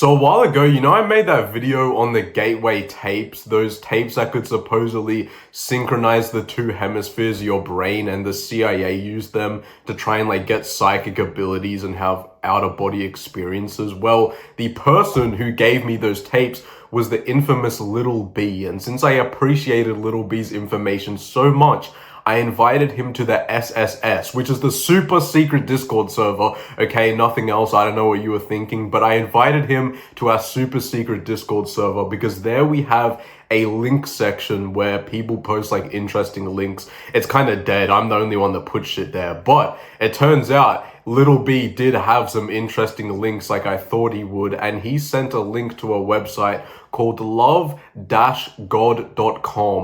So a while ago, I made that video on the gateway tapes, those tapes that could supposedly synchronize the two hemispheres of your brain, and the CIA used them to try and get psychic abilities and have out of body experiences. Well, the person who gave me those tapes was the infamous Little B, and since I appreciated Little B's information so much, I invited him to the SSS, which is the super secret Discord server. Okay, nothing else. I don't know what you were thinking, but I invited him to our super secret Discord server because there we have a link section where people post interesting links. It's kind of dead. I'm the only one that puts shit there, but it turns out Little B did have some interesting links like I thought he would, and he sent a link to a website called love-god.com,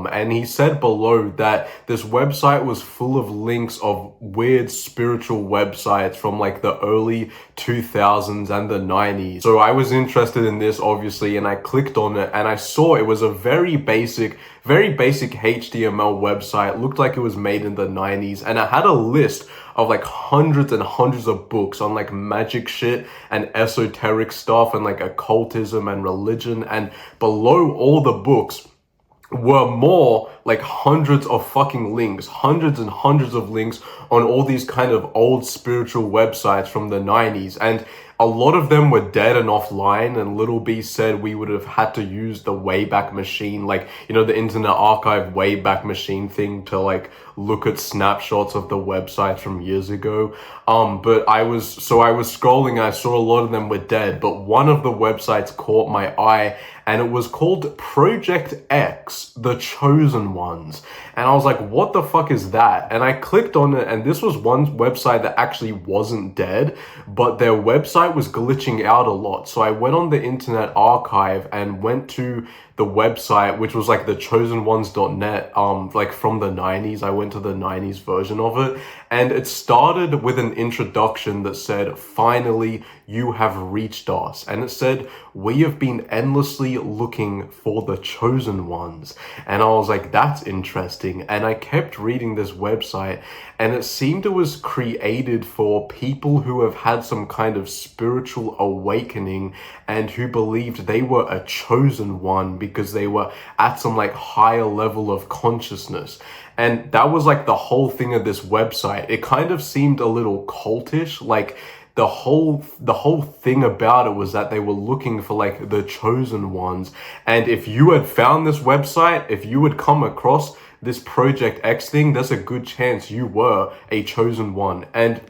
and he said below that this website was full of links of weird spiritual websites from the early 2000s and the 90s. So I was interested in this, obviously, and I clicked on it and I saw it was a very basic HTML website. Looked like it was made in the 90s, and it had a list of hundreds and hundreds of books on magic shit and esoteric stuff and occultism and religion, and below all the books were more hundreds of fucking links, hundreds and hundreds of links on all these kind of old spiritual websites from the 90s. And a lot of them were dead and offline, and Little B said we would have had to use the Wayback Machine, the Internet Archive Wayback Machine thing to look at snapshots of the websites from years ago. But I was scrolling and I saw a lot of them were dead, but one of the websites caught my eye, and it was called Project X, The Chosen Ones. And I was like, what the fuck is that? And I clicked on it, and this was one website that actually wasn't dead, but their website was glitching out a lot. So I went on the Internet Archive and went to the website, which was thechosenones.net, from the 90s. I went to the 90s version of it, and it started with an introduction that said, "Finally, you have reached us." And it said, "We have been endlessly looking for the chosen ones." And I was like, that's interesting. And I kept reading this website, and it seemed it was created for people who have had some kind of spiritual awakening and who believed they were a chosen one because they were at some higher level of consciousness. And that was the whole thing of this website. It kind of seemed a little cultish. The whole thing about it was that they were looking for the chosen ones. And if you had found this website, if you had come across this Project X thing, there's a good chance you were a chosen one. And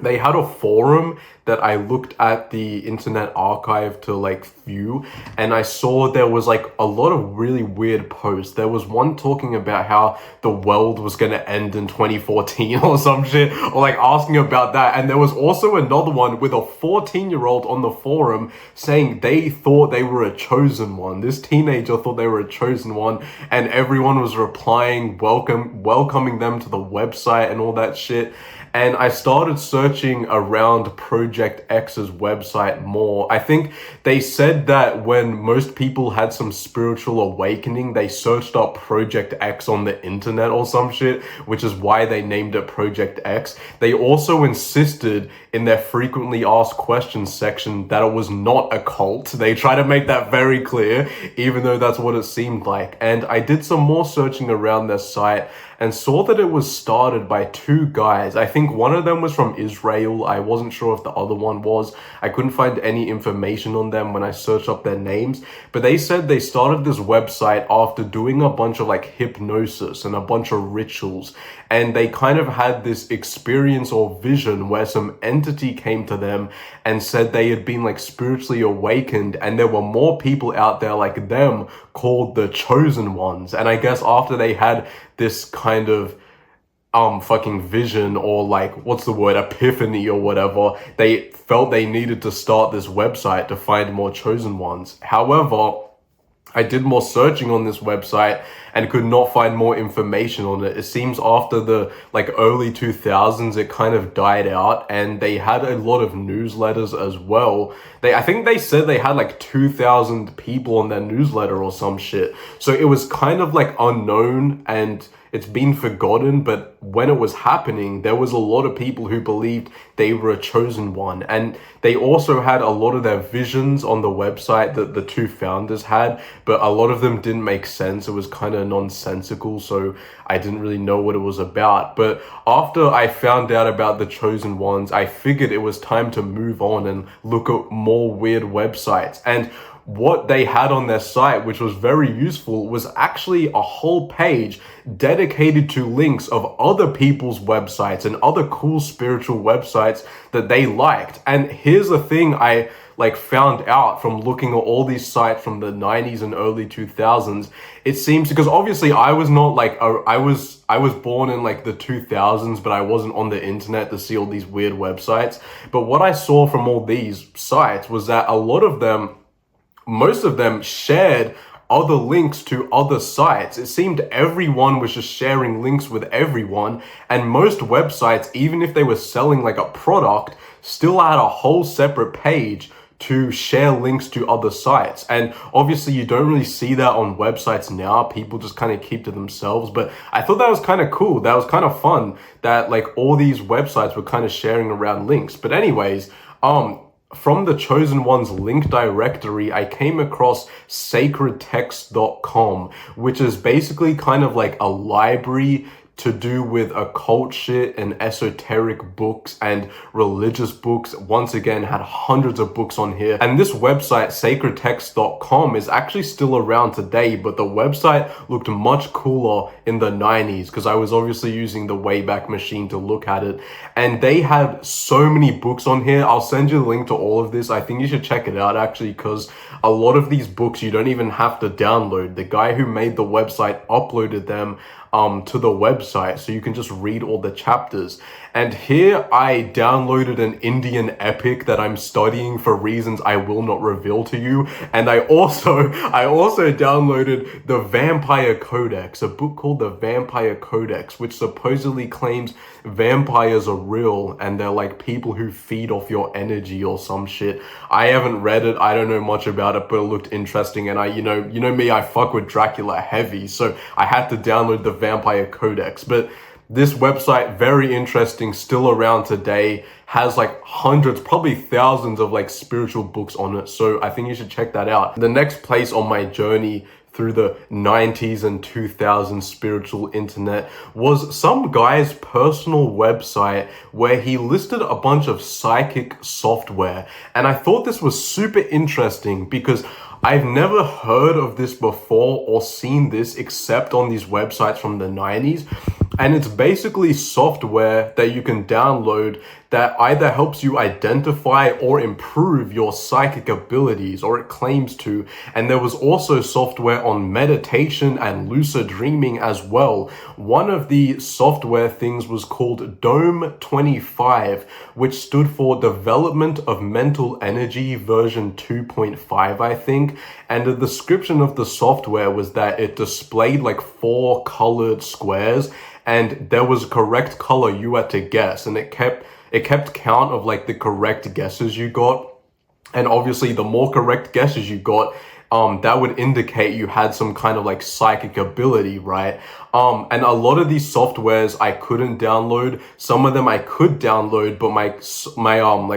they had a forum that I looked at the Internet Archive to view, and I saw there was a lot of really weird posts. There was one talking about how the world was going to end in 2014 or some shit, or asking about that. And there was also another one with a 14-year-old on the forum saying they thought they were a chosen one. This teenager thought they were a chosen one, and everyone was replying, welcoming them to the website and all that shit. And I started searching around Project X's website more. I think they said that when most people had some spiritual awakening, they searched up Project X on the internet or some shit, which is why they named it Project X. They also insisted in their frequently asked questions section that it was not a cult. They try to make that very clear, even though that's what it seemed like. And I did some more searching around their site and saw that it was started by two guys. I think one of them was from Israel. I wasn't sure if the other one was. I couldn't find any information on them when I searched up their names, but they said they started this website after doing a bunch of hypnosis and a bunch of rituals, and they kind of had this experience or vision where some entity came to them and said they had been spiritually awakened, and there were more people out there like them called the chosen ones. And I guess after they had this kind of fucking vision, or what's the word, epiphany or whatever, they felt they needed to start this website to find more chosen ones. However, I did more searching on this website and could not find more information on it. It seems after the early 2000s, it kind of died out, and they had a lot of newsletters as well. I think they said they had 2,000 people on their newsletter or some shit. So it was kind of unknown, and it's been forgotten, but when it was happening, there was a lot of people who believed they were a chosen one. And they also had a lot of their visions on the website that the two founders had, but a lot of them didn't make sense. It was kind of nonsensical, so I didn't really know what it was about. But after I found out about the chosen ones, I figured it was time to move on and look at more weird websites. And what they had on their site, which was very useful, was actually a whole page dedicated to links of other people's websites and other cool spiritual websites that they liked. And here's the thing I found out from looking at all these sites from the 90s and early 2000s. It seems, because obviously I was not I was born in the 2000s, but I wasn't on the internet to see all these weird websites. But what I saw from all these sites was that most of them shared other links to other sites. It seemed everyone was just sharing links with everyone, and most websites, even if they were selling a product, still had a whole separate page to share links to other sites. And obviously you don't really see that on websites now. People just kind of keep to themselves, but I thought that was kind of cool. That was kind of fun that all these websites were kind of sharing around links. But anyways, from the Chosen One's link directory, I came across sacredtext.com, which is basically kind of a library to do with occult shit and esoteric books and religious books. Once again, had hundreds of books on here. And this website, sacredtext.com, is actually still around today, but the website looked much cooler in the 90s because I was obviously using the Wayback Machine to look at it. And they had so many books on here. I'll send you the link to all of this. I think you should check it out actually, because a lot of these books you don't even have to download. The guy who made the website uploaded them to the website, so you can just read all the chapters. And here I downloaded an Indian epic that I'm studying for reasons I will not reveal to you. And I also downloaded the Vampire Codex, a book called the Vampire Codex, which supposedly claims vampires are real and they're people who feed off your energy or some shit. I haven't read it. I don't know much about it, but it looked interesting. And you know me, I fuck with Dracula heavy, so I had to download the Vampire Codex. But this website, very interesting, still around today, has hundreds, probably thousands of spiritual books on it. So I think you should check that out. The next place on my journey through the 90s and 2000s spiritual internet was some guy's personal website where he listed a bunch of psychic software. And I thought this was super interesting because I've never heard of this before or seen this except on these websites from the 90s. And it's basically software that you can download that either helps you identify or improve your psychic abilities, or it claims to. And there was also software on meditation and lucid dreaming as well. One of the software things was called Dome 25, which stood for Development of Mental Energy version 2.5, I think. And the description of the software was that it displayed 4 colored squares, and there was a correct color you had to guess, and it kept count of the correct guesses you got. And obviously the more correct guesses you got, that would indicate you had some kind of psychic ability, right? And a lot of these softwares I couldn't download. Some of them I could download, but my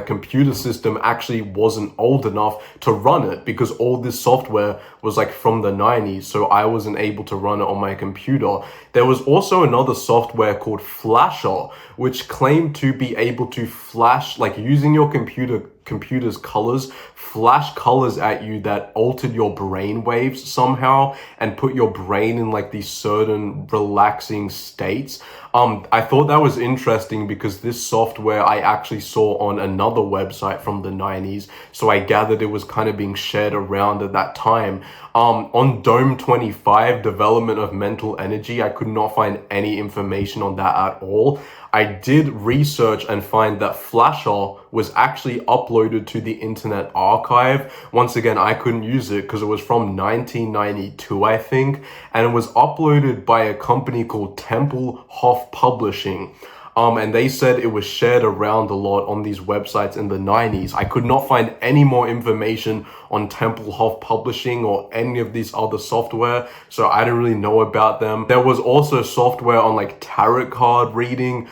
computer system actually wasn't old enough to run it, because all this software was from the 90s, so I wasn't able to run it on my computer. There was also another software called Flasher, which claimed to be able to flash, using your computer's colors, flash colors at you that altered your brain waves somehow and put your brain in these certain relaxing states. I thought that was interesting because this software I actually saw on another website from the 90s, so I gathered it was kind of being shared around at that time. On Dome 25, Development of Mental Energy, I could not find any information on that at all. I did research and find that Flasher was actually uploaded to the Internet Archive. Once again, I couldn't use it because it was from 1992, I think, and it was uploaded by a company called Templehof Publishing. And they said it was shared around a lot on these websites in the 90s. I could not find any more information on Templehof Publishing or any of these other software, so I didn't really know about them. There was also software on like tarot card reading,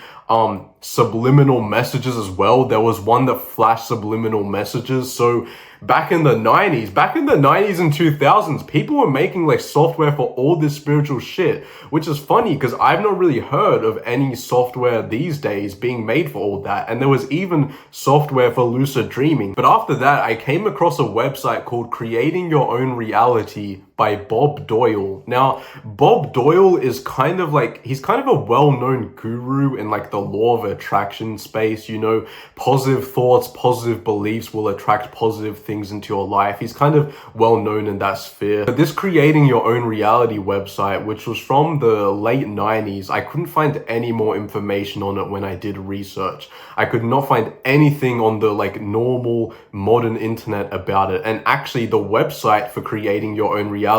subliminal messages as well. There was one that flashed subliminal messages. So back in the 90s and 2000s, people were making like software for all this spiritual shit, which is funny because I've not really heard of any software these days being made for all that. And there was even software for lucid dreaming. But after that, I came across a website called Creating Your Own Reality by Bob Doyle. Now, Bob Doyle is kind of like, he's kind of a well-known guru in like the law of attraction space. You know, positive thoughts, positive beliefs will attract positive things into your life. He's kind of well-known in that sphere. But this Creating Your Own Reality website, which was from the late 90s, I couldn't find any more information on it when I did research. I could not find anything on the like normal modern internet about it. And actually the website for Creating Your Own Reality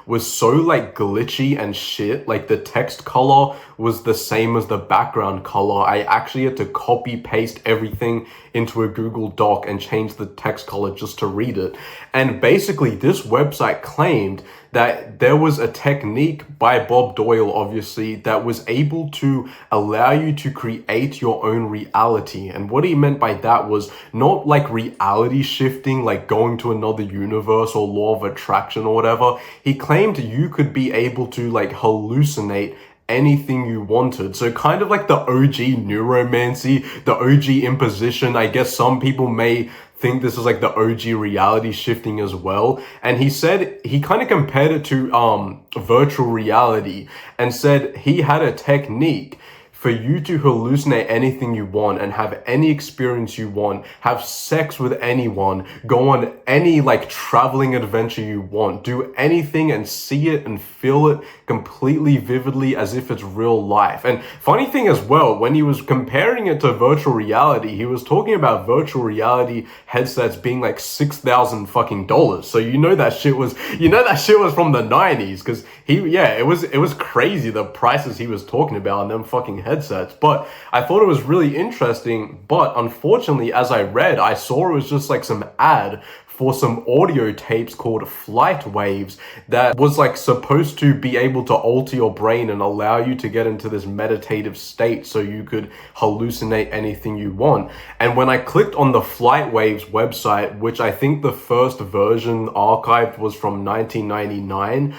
was so like glitchy and shit. Like the text color was the same as the background color. I actually had to copy paste everything into a Google Doc and change the text color just to read it. And basically this website claimed that there was a technique by Bob Doyle, obviously, that was able to allow you to create your own reality. And what he meant by that was not like reality shifting, like going to another universe or law of attraction or whatever. He claimed you could be able to like hallucinate anything you wanted. So kind of like the OG neuromancy, the OG imposition. I guess some people may think this is like the OG reality shifting as well. And he said, he kind of compared it to virtual reality and said he had a technique for you to hallucinate anything you want and have any experience you want, have sex with anyone, go on any like traveling adventure you want, do anything and see it and feel it completely vividly as if it's real life. And funny thing as well, when he was comparing it to virtual reality, he was talking about virtual reality headsets being like $6,000 fucking dollars. So you know that shit was from the 90s, because it was crazy the prices he was talking about on them fucking headsets. But I thought it was really interesting. But unfortunately, as I read, I saw it was just like some ad for some audio tapes called flight waves that was like supposed to be able to alter your brain and allow you to get into this meditative state so you could hallucinate anything you want. And when I clicked on the flight waves website, which I think the first version archived was from 1999,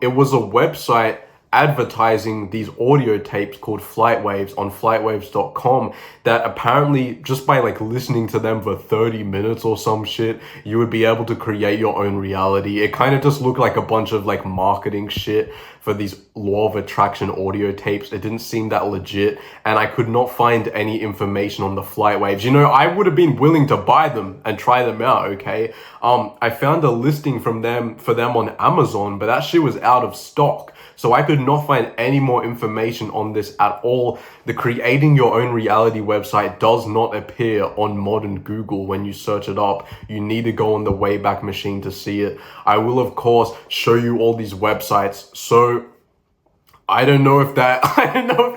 it was a website advertising these audio tapes called flight waves on flightwaves.com that apparently just by like listening to them for 30 minutes or some shit, you would be able to create your own reality. It kind of just looked like a bunch of like marketing shit for these law of attraction audio tapes. It didn't seem that legit, and I could not find any information on the flight waves. You know, I would have been willing to buy them and try them out, okay? I found a listing for them on Amazon, but that shit was out of stock. So I could not find any more information on this at all. The Creating Your Own Reality website does not appear on modern Google when you search it up. You need to go on the Wayback Machine to see it. I will, of course, show you all these websites. So I don't know if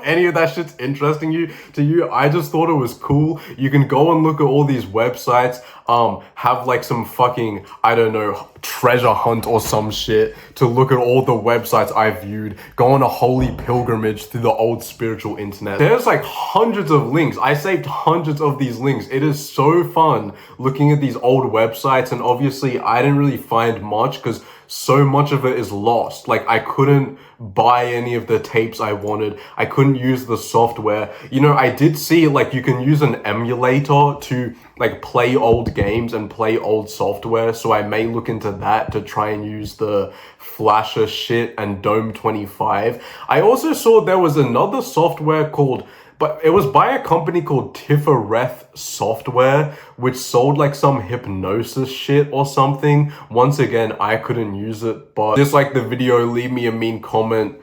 any of that shit's interesting to you. I just thought it was cool. You can go and look at all these websites, have like some fucking, I don't know, treasure hunt or some shit to look at all the websites I viewed. Go on a holy pilgrimage through the old spiritual internet. There's like hundreds of links. I saved hundreds of these links. It is so fun looking at these old websites, and obviously I didn't really find much because so much of it is lost. Like I couldn't buy any of the tapes I wanted. I couldn't use the software. You know, I did see like you can use an emulator to like play old games and play old software. So I may look into that to try and use the Flasher shit and Dome 25. I also saw there was another software called, but it was by a company called Tifereth Software, which sold like some hypnosis shit or something. Once again, I couldn't use it, but dislike the video, leave me a mean comment,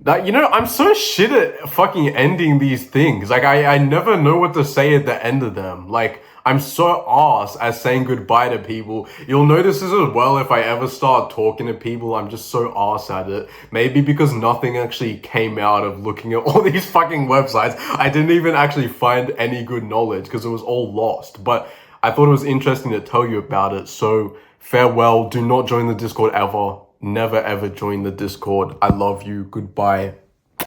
That, I'm so shit at fucking ending these things. Like, I never know what to say at the end of them. Like, I'm so arse at saying goodbye to people. You'll notice this as well if I ever start talking to people. I'm just so arse at it. Maybe because nothing actually came out of looking at all these fucking websites. I didn't even actually find any good knowledge because it was all lost. But I thought it was interesting to tell you about it. So, farewell. Do not join the Discord ever. Never ever join the Discord. I love you. Goodbye.